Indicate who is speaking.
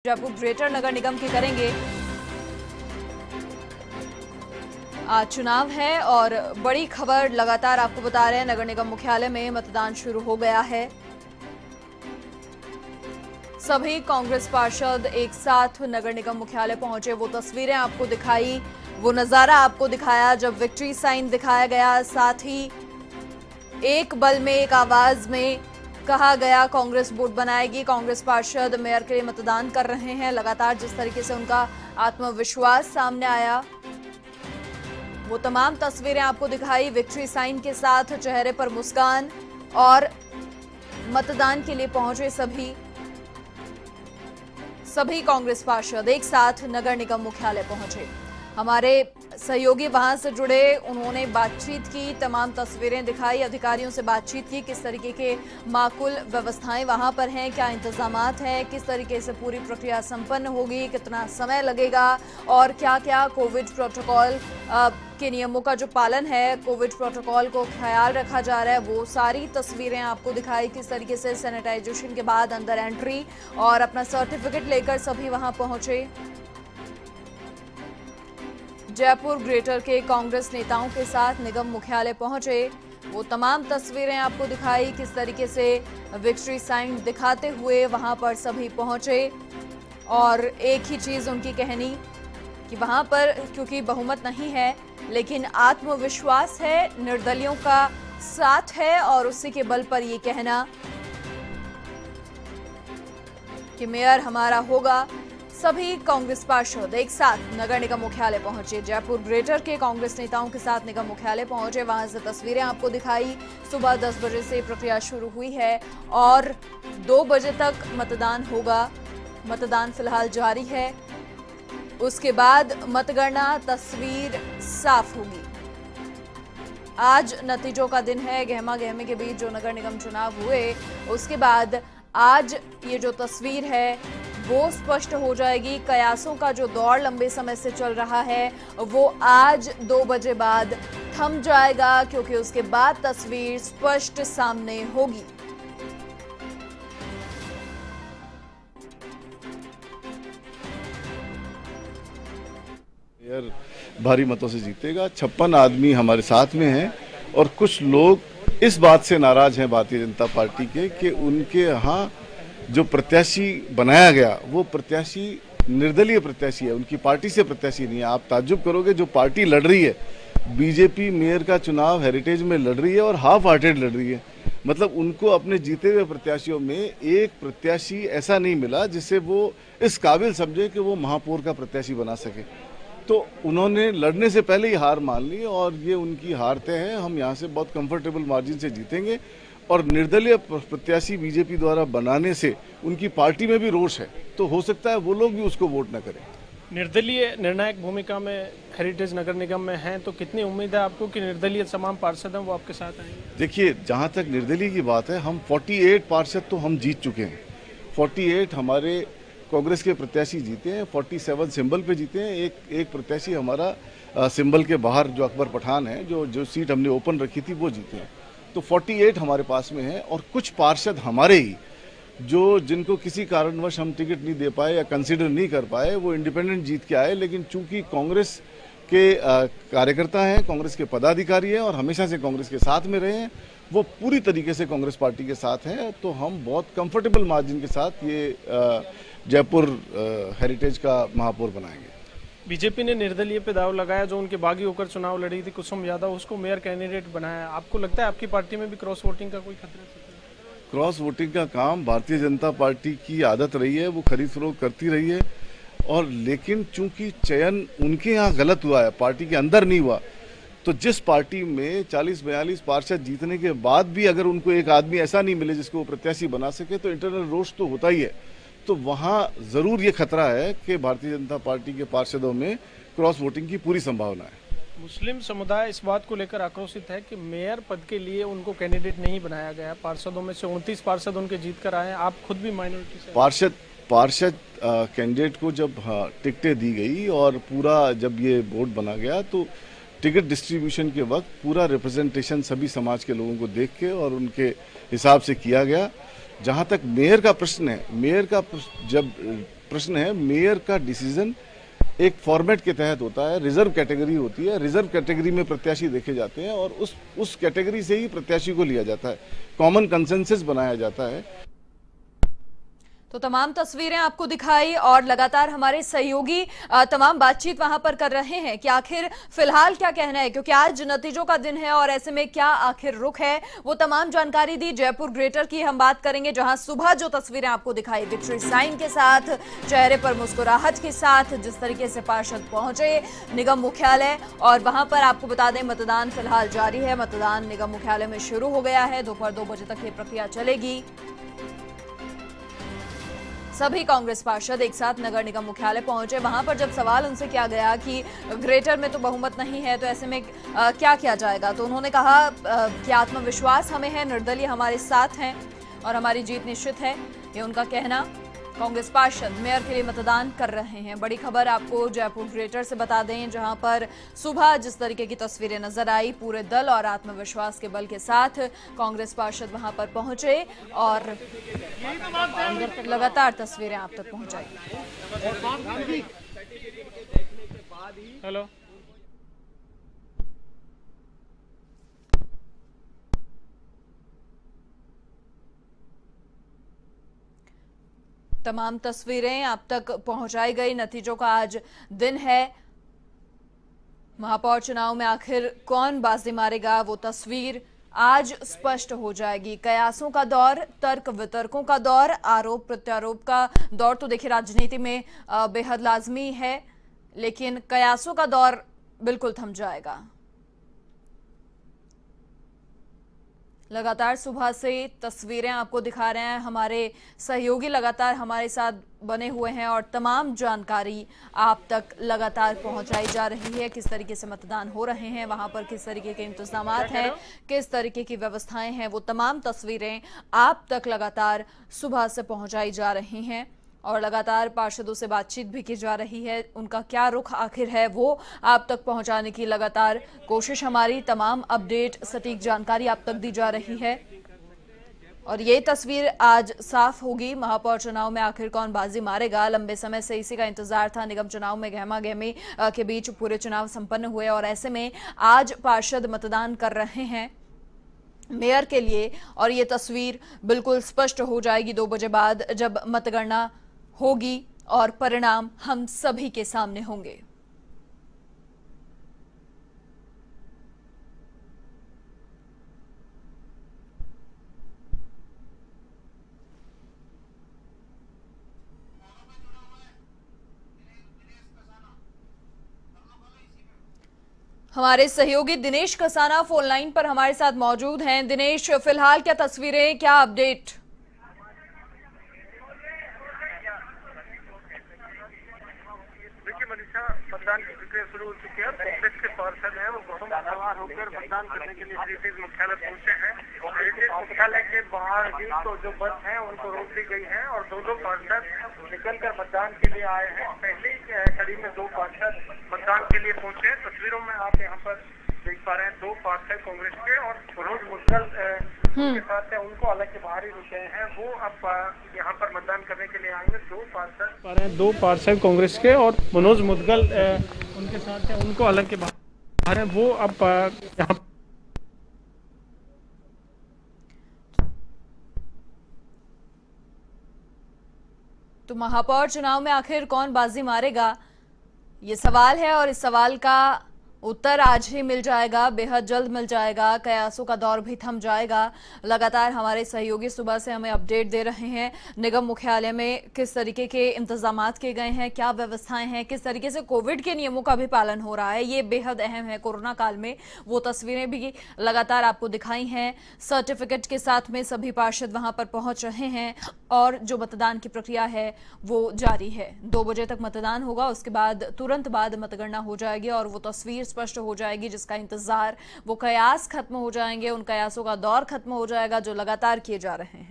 Speaker 1: Jaipur greater नगर निगम के करेंगे। आज चुनाव है और बड़ी खबर लगातार आपको बता रहे हैं, नगर निगम मुख्यालय में मतदान शुरू हो गया है। सभी कांग्रेस पार्षद एक साथ नगर निगम मुख्यालय पहुंचे। वो तस्वीरें आपको दिखाई, वो नजारा आपको दिखाया जब विक्ट्री साइन दिखाया गया। साथ ही एक बल में, एक आवाज में कहा गया कांग्रेस वोट बनाएगी। कांग्रेस पार्षद मेयर के लिए मतदान कर रहे हैं। लगातार जिस तरीके से उनका आत्मविश्वास सामने आया, वो तमाम तस्वीरें आपको दिखाई। विक्ट्री साइन के साथ चेहरे पर मुस्कान और मतदान के लिए पहुंचे सभी कांग्रेस पार्षद एक साथ नगर निगम मुख्यालय पहुंचे। हमारे सहयोगी वहां से जुड़े, उन्होंने बातचीत की, तमाम तस्वीरें दिखाई, अधिकारियों से बातचीत की, किस तरीके के माकूल व्यवस्थाएं वहां पर हैं, क्या इंतजामात हैं, किस तरीके से पूरी प्रक्रिया संपन्न होगी, कितना समय लगेगा और क्या क्या कोविड प्रोटोकॉल के नियमों का जो पालन है, कोविड प्रोटोकॉल को ख्याल रखा जा रहा है, वो सारी तस्वीरें आपको दिखाई। किस तरीके से सैनिटाइजेशन के बाद अंदर एंट्री और अपना सर्टिफिकेट लेकर सभी वहां पहुंचे। जयपुर ग्रेटर के कांग्रेस नेताओं के साथ निगम मुख्यालय पहुंचे, वो तमाम तस्वीरें आपको दिखाई। किस तरीके से विक्ट्री साइन दिखाते हुए वहां पर सभी पहुंचे और एक ही चीज उनकी कहनी कि वहां पर क्योंकि बहुमत नहीं है लेकिन आत्मविश्वास है, निर्दलियों का साथ है और उसी के बल पर ये कहना कि मेयर हमारा होगा। सभी कांग्रेस पार्षद एक साथ नगर निगम मुख्यालय पहुंचे। जयपुर ग्रेटर के कांग्रेस नेताओं के साथ निगम मुख्यालय पहुंचे, वहां से तस्वीरें आपको दिखाई। सुबह 10 बजे से प्रक्रिया शुरू हुई है और 2 बजे तक मतदान होगा। मतदान फिलहाल जारी है, उसके बाद मतगणना, तस्वीर साफ होगी। आज नतीजों का दिन है, गहमा गहमी के बीच जो नगर निगम चुनाव हुए, उसके बाद आज ये जो तस्वीर है वो स्पष्ट हो जाएगी। कयासों का जो दौर लंबे समय से चल रहा है वो आज 2 बजे बाद थम जाएगा, क्योंकि उसके बाद तस्वीर स्पष्ट सामने होगी।
Speaker 2: मेयर भारी मतों से जीतेगा। 56 आदमी हमारे साथ में हैं और कुछ लोग इस बात से नाराज हैं भारतीय जनता पार्टी के कि उनके यहाँ जो प्रत्याशी बनाया गया वो प्रत्याशी निर्दलीय प्रत्याशी है, उनकी पार्टी से प्रत्याशी नहीं है। आप ताज्जुब करोगे, जो पार्टी लड़ रही है, बीजेपी मेयर का चुनाव हेरिटेज में लड़ रही है और हाफ हार्टेड लड़ रही है। मतलब उनको अपने जीते हुए प्रत्याशियों में एक प्रत्याशी ऐसा नहीं मिला जिसे वो इस काबिल समझे कि वो महापौर का प्रत्याशी बना सके। तो उन्होंने लड़ने से पहले ही हार मान ली और ये उनकी हार तय है। हम यहाँ से बहुत कंफर्टेबल मार्जिन से जीतेंगे और निर्दलीय प्रत्याशी बीजेपी द्वारा बनाने से उनकी पार्टी में भी रोष है, तो हो सकता है वो लोग भी उसको वोट न करें।
Speaker 3: निर्दलीय निर्णायक भूमिका में हेरिटेज नगर निगम में हैं, तो कितनी उम्मीद है आपको कि निर्दलीय तमाम पार्षद हैं वो आपके साथ आएंगे? देखिए,
Speaker 2: जहाँ तक निर्दलीय की बात है, हम 48 पार्षद तो हम जीत चुके हैं। 48 हमारे कांग्रेस के प्रत्याशी जीते हैं, 47 सिंबल पे जीते हैं। एक प्रत्याशी हमारा सिंबल के बाहर जो अकबर पठान है, जो सीट हमने ओपन रखी थी, वो जीते हैं। तो 48 हमारे पास में है और कुछ पार्षद हमारे ही जिनको किसी कारणवश हम टिकट नहीं दे पाए या कंसीडर नहीं कर पाए, वो इंडिपेंडेंट जीत के आए। लेकिन चूंकि कांग्रेस के कार्यकर्ता हैं, कांग्रेस के पदाधिकारी हैं और हमेशा से कांग्रेस के साथ में रहे हैं, वो पूरी तरीके से कांग्रेस पार्टी के साथ हैं। तो हम बहुत कंफर्टेबल मार्जिन के साथ ये जयपुर हेरिटेज का महापौर बनाएंगे।
Speaker 3: बीजेपी ने निर्दलीय पे दाव लगाया, जो उनके बागी होकर चुनाव लड़ी थी कुसुम यादव, उसको मेयर कैंडिडेट बनाया। आपको लगता है आपकी पार्टी में भी क्रॉस वोटिंग का कोई खतरा है?
Speaker 2: क्रॉस वोटिंग का काम भारतीय जनता पार्टी की आदत रही है, वो खरीद फरोख्त करती रही है। और लेकिन चूंकि चयन उनके यहाँ गलत हुआ है, पार्टी के अंदर नहीं हुआ, तो जिस पार्टी में 40-42 पार्षद जीतने के बाद भी अगर उनको एक आदमी ऐसा नहीं मिले जिसको वो प्रत्याशी बना सके, तो इंटरनल रोष तो होता ही है। तो वहाँ जरूर ये खतरा है कि भारतीय जनता पार्टी के पार्षदों में क्रॉस वोटिंग की पूरी संभावना है।
Speaker 3: मुस्लिम समुदाय इस बात को लेकर आक्रोशित है कि मेयर पद के लिए उनको कैंडिडेट नहीं बनाया गया। पार्षदों में से 29 पार्षद उनके जीत कर आए हैं, आप खुद भी माइनॉरिटी से।
Speaker 2: पार्षद कैंडिडेट को जब टिकटें दी गई और पूरा जब ये बोर्ड बना गया, तो टिकट डिस्ट्रीब्यूशन के वक्त पूरा रिप्रेजेंटेशन सभी समाज के लोगों को देख के और उनके हिसाब से किया गया। जहाँ तक मेयर का प्रश्न है, मेयर का जब प्रश्न है, मेयर का डिसीजन एक फॉर्मेट के तहत होता है, रिजर्व कैटेगरी होती है, रिजर्व कैटेगरी में प्रत्याशी देखे जाते हैं और उस कैटेगरी से ही प्रत्याशी को लिया जाता है, कॉमन कंसेंसस बनाया जाता है।
Speaker 1: तो तमाम तस्वीरें आपको दिखाई और लगातार हमारे सहयोगी तमाम बातचीत वहां पर कर रहे हैं कि आखिर फिलहाल क्या कहना है, क्योंकि आज नतीजों का दिन है और ऐसे में क्या आखिर रुख है, वो तमाम जानकारी दी। जयपुर ग्रेटर की हम बात करेंगे, जहां सुबह जो तस्वीरें आपको दिखाई विक्ट्री साइन के साथ, चेहरे पर मुस्कुराहट के साथ जिस तरीके से पार्षद पहुंचे निगम मुख्यालय, और वहां पर आपको बता दें मतदान फिलहाल जारी है। मतदान निगम मुख्यालय में शुरू हो गया है, दोपहर 2 बजे तक ये प्रक्रिया चलेगी। सभी कांग्रेस पार्षद एक साथ नगर निगम मुख्यालय पहुंचे। वहां पर जब सवाल उनसे किया गया कि ग्रेटर में तो बहुमत नहीं है, तो ऐसे में क्या किया जाएगा, तो उन्होंने कहा कि आत्मविश्वास हमें है, निर्दलीय हमारे साथ हैं और हमारी जीत निश्चित है, ये उनका कहना। कांग्रेस पार्षद मेयर के लिए मतदान कर रहे हैं। बड़ी खबर आपको जयपुर ग्रेटर से बता दें, जहां पर सुबह जिस तरीके की तस्वीरें नजर आई, पूरे दल और आत्मविश्वास के बल के साथ कांग्रेस पार्षद वहां पर पहुंचे और लगातार तस्वीरें आप तक पहुंचाई।
Speaker 3: हेलो,
Speaker 1: तमाम तस्वीरें आप तक पहुंचाई गई। नतीजों का आज दिन है। महापौर चुनाव में आखिर कौन बाजी मारेगा, वो तस्वीर आज स्पष्ट हो जाएगी। कयासों का दौर, तर्क वितर्कों का दौर, आरोप प्रत्यारोप का दौर तो देखिए राजनीति में बेहद लाजमी है, लेकिन कयासों का दौर बिल्कुल थम जाएगा। लगातार सुबह से तस्वीरें आपको दिखा रहे हैं, हमारे सहयोगी लगातार हमारे साथ बने हुए हैं और तमाम जानकारी आप तक लगातार पहुंचाई जा रही है। किस तरीके से मतदान हो रहे हैं, वहां पर किस तरीके के इंतजामात हैं, किस तरीके की व्यवस्थाएं हैं, वो तमाम तस्वीरें आप तक लगातार सुबह से पहुंचाई जा रही हैं और लगातार पार्षदों से बातचीत भी की जा रही है। उनका क्या रुख आखिर है, वो आप तक पहुंचाने की लगातार कोशिश हमारी। तमाम अपडेट, सटीक जानकारी आप तक दी जा रही है और ये तस्वीर आज साफ होगी। महापौर चुनाव में आखिर कौन बाजी मारेगा, लंबे समय से इसी का इंतजार था। निगम चुनाव में गहमा गहमी के बीच पूरे चुनाव संपन्न हुए और ऐसे में आज पार्षद मतदान कर रहे हैं मेयर के लिए और ये तस्वीर बिल्कुल स्पष्ट हो जाएगी 2 बजे बाद, जब मतगणना होगी और परिणाम हम सभी के सामने होंगे। हमारे सहयोगी दिनेश कसाना फोन लाइन पर हमारे साथ मौजूद हैं। दिनेश, फिलहाल क्या तस्वीरें, क्या अपडेट?
Speaker 4: मतदान की प्रक्रिया शुरू हो चुकी है। कांग्रेस के पार्षद हैं, वो वाहन सवार होकर मतदान करने के लिए हेरिटेज मुख्यालय पहुंचे हैं। हेरिटेज मुख्यालय के बाहर ही तो जो बस हैं उनको रोक दी गई है और 2 पार्षद निकलकर मतदान के लिए आए हैं। पहली कड़ी में 2 पार्षद मतदान के लिए पहुंचे। तस्वीरों में आप यहाँ पर देख पा रहे हैं 2 पार्षद कांग्रेस के और मनोज मुदगल के साथ है, उनको अलग के बाहर ही रुके हैं। वो अब यहाँ पर मतदान करने के लिए आएंगे।
Speaker 3: 2 पार्षद कांग्रेस के और मनोज मुदगल उनके साथ है, उनको अलग के बाहर है। वो अब यहाँ
Speaker 1: तो महापौर चुनाव में आखिर कौन बाजी मारेगा, ये सवाल है और इस सवाल का उत्तर आज ही मिल जाएगा, बेहद जल्द मिल जाएगा। कयासों का दौर भी थम जाएगा। लगातार हमारे सहयोगी सुबह से हमें अपडेट दे रहे हैं निगम मुख्यालय में किस तरीके के इंतजामात किए गए हैं, क्या व्यवस्थाएं हैं, किस तरीके से कोविड के नियमों का भी पालन हो रहा है। ये बेहद अहम है कोरोना काल में। वो तस्वीरें भी लगातार आपको दिखाई हैं। सर्टिफिकेट के साथ में सभी पार्षद वहां पर पहुंच रहे हैं और जो मतदान की प्रक्रिया है वो जारी है। 2 बजे तक मतदान होगा, उसके बाद तुरंत बाद मतगणना हो जाएगी और वो तस्वीर स्पष्ट हो जाएगी जिसका इंतजार, वो कयास खत्म हो जाएंगे, उन कयासों का दौर खत्म हो जाएगा जो लगातार किए जा रहे हैं।